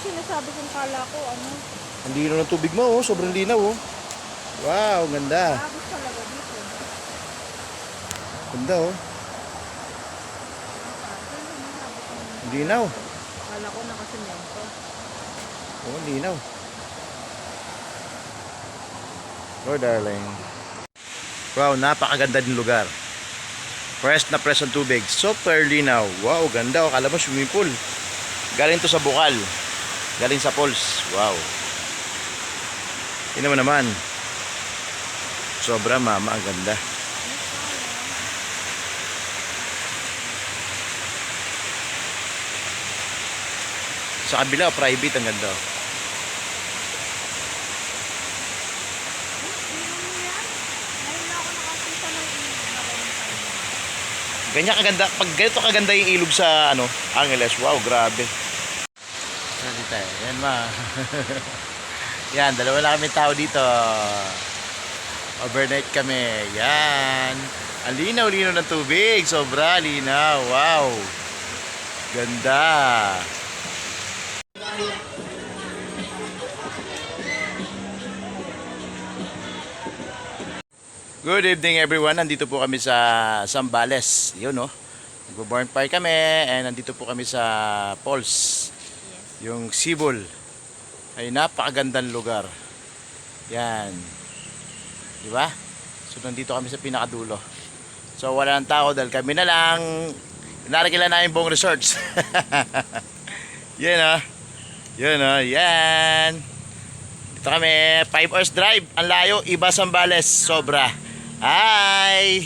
sinasabi kong kala ko, ano, Ang linaw ng tubig mo, oh. Sobrang linaw, oh. Wow, ganda. agos talaga dito. Ganda, oh. Ang linaw. Kala ko nakasemento. Oh, ang linaw. Oh, darling. Wow, napakaganda din lugar. Fresh na fresh ang tubig. Super linaw. Wow, ganda, oh. Kala mo swimming pool. Galing to sa bukal. Galing sa falls. Wow. Yun naman. Sobra, mama. Ang ganda. Sa kabila, private. Ang ganda. Ganyan kaganda. Pag ganito kaganda yung ilog sa ano, Angeles. Wow, grabe. Dito, yan ma. Yan, dalawa na kami tao dito. Overnight kami. Yan. Ang linaw-linaw ng tubig. Sobra linaw. Wow. Ganda. Good evening everyone. Nandito po kami sa Zambales. Yun, no. Nagbo-born fire kami and nandito po kami sa falls. Yung Sibol. Ay napakagandang lugar. Yan. Di ba? So nandito kami sa pinakadulo. So wala nang tao dahil kami na lang. Narakila namin buong resorts. Yan, oh. Yan, oh. Yan. Dito kami. 5 hours drive. Ang layo. Iba Zambales. Sobra. Hi!